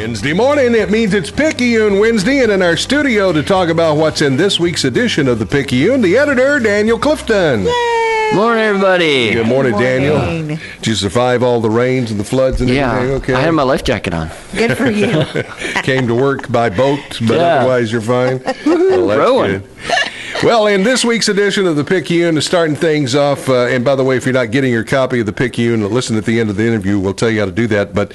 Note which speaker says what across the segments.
Speaker 1: Wednesday morning, it means it's Picayune Wednesday, and in our studio to talk about what's in this week's edition of the Picayune, the editor, Daniel Clifton.
Speaker 2: Yay!
Speaker 3: Morning, everybody.
Speaker 1: Good morning, Daniel. Did you survive all the rains and the floods and everything? Okay.
Speaker 3: I had my life jacket on.
Speaker 2: Good for you.
Speaker 1: Came to work by boat, but otherwise you're fine. Well, that's
Speaker 3: Rowing.
Speaker 1: good. Well, in this week's edition of the Picayune, starting things off, and by the way, if you're not getting your copy of the Picayune, listen at the end of the interview. We'll tell you how to do that. But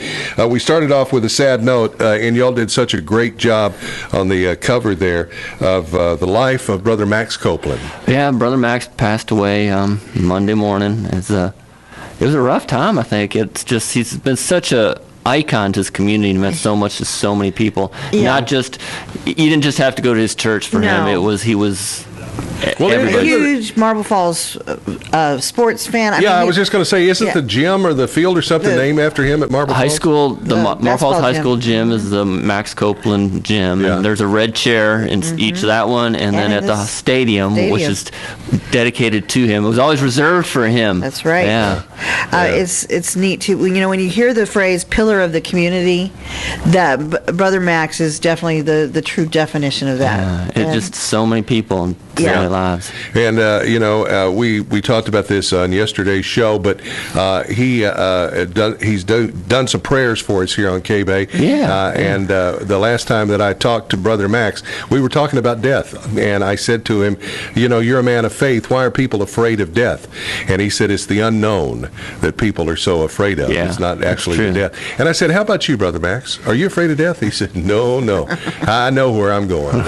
Speaker 1: we started off with a sad note, and y'all did such a great job on the cover there of the life of Brother Max Copeland.
Speaker 3: Yeah, Brother Max passed away Monday morning. It was a rough time, I think. It's just, he's been such a icon to his community and meant so much to so many people.
Speaker 2: Yeah.
Speaker 3: Not just, you didn't just have to go to his church for him. He was
Speaker 2: A huge Marble Falls sports fan.
Speaker 1: I was just going to say, isn't the gym or the field or something named after him at Marble Falls?
Speaker 3: High school, the Marble Falls High School gym is the Max Copeland gym, and there's a red chair in each of that one, and then at the stadium, which is dedicated to him. It was always reserved for him.
Speaker 2: That's right.
Speaker 3: Yeah.
Speaker 2: It's neat too. You know, when you hear the phrase "pillar of the community," that Brother Max is definitely the true definition of that.
Speaker 3: It's just so many people in their lives.
Speaker 1: And we talked about this on yesterday's show, but he's done some prayers for us here on KBEY. And the last time that I talked to Brother Max, we were talking about death, and I said to him, you know, you're a man of faith. Why are people afraid of death? And he said it's the unknown that people are so afraid of. It's not actually the death. And I said, how about you, Brother Max? Are you afraid of death? He said, no. I know where I'm going.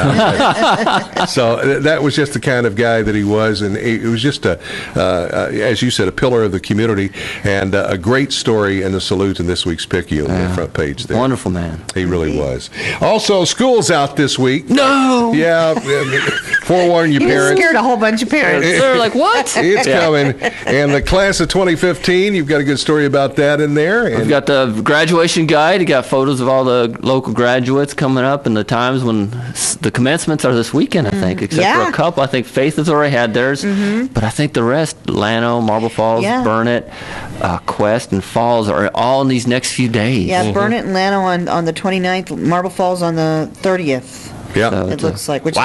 Speaker 1: So that was just the kind of guy that he was, and it was just as you said, a pillar of the community, and a great story in the salute in this week's Picayune on the front page there.
Speaker 3: Wonderful man.
Speaker 1: He really was. Also, school's out this week.
Speaker 3: No!
Speaker 1: Yeah, forewarn you parents.
Speaker 2: Scared a whole bunch of parents.
Speaker 3: They're like, what?
Speaker 1: It's coming. And the class of 2015, you've got a good story about that in there. And
Speaker 3: we've got the graduation guide. You got photos of all the local graduates coming up, and the times when the commencements are this weekend, I think, except for a couple. I think Faith has already had theirs, but I think the rest, Llano, Marble Falls, Burnett, Quest, and Falls, are all in these next few days.
Speaker 2: Yeah, Burnett and Llano on the 29th, Marble Falls on the 30th.
Speaker 1: Yeah.
Speaker 3: So
Speaker 2: it looks like. Which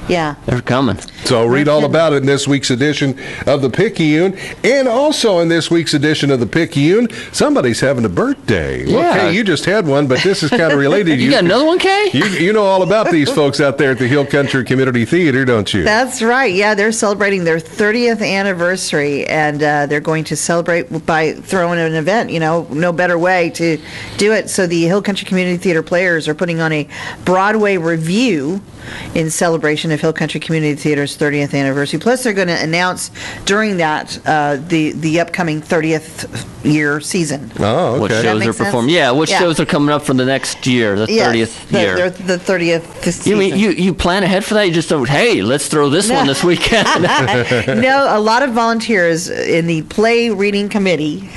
Speaker 3: they're coming.
Speaker 1: So read all about it in this week's edition of the Picayune. And also in this week's edition of the Picayune, somebody's having a birthday. Well, Kay, you just had one, but this is kind of related.
Speaker 3: You got another one, Kay?
Speaker 1: You know all about these folks out there at the Hill Country Community Theater, don't you?
Speaker 2: That's right. Yeah, they're celebrating their 30th anniversary, and they're going to celebrate by throwing an event. You know, no better way to do it. So the Hill Country Community Theater players are putting on a Broadway review in celebration of Hill Country Community Theater's 30th anniversary. Plus, they're going to announce during that the upcoming 30th year season.
Speaker 1: Oh, okay.
Speaker 3: What shows are performing? Yeah, what shows are coming up for the next year, the 30th year?
Speaker 2: The 30th season.
Speaker 3: You mean you plan ahead for that? You just don't, hey, let's throw this one this weekend.
Speaker 2: No, a lot of volunteers in the play reading committee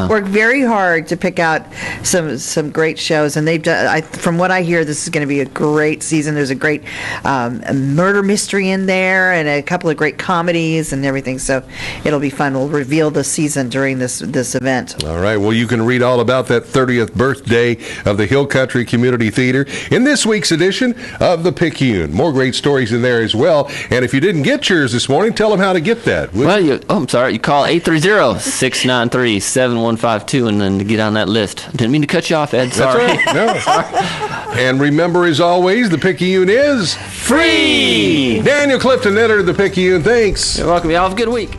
Speaker 2: work very hard to pick out some great shows, and they've done. From what I hear, this is going to be a great season. There's a great a murder mystery in there, and a couple of great comedies and everything. So it'll be fun. We'll reveal the season during this event.
Speaker 1: All right. Well, you can read all about that 30th birthday of the Hill Country Community Theater in this week's edition of the Picayune. More great stories in there as well. And if you didn't get yours this morning, tell them how to get that.
Speaker 3: Well, I'm sorry. You call 830-693-7152, and then to get on that list. Didn't mean to cut you off, Ed. Sorry.
Speaker 1: That's right. No. And remember, as always, the Picayune is
Speaker 3: free.
Speaker 1: Daniel Clifton, editor of the Picayune. Thanks.
Speaker 3: You're welcome. Y'all have a good week.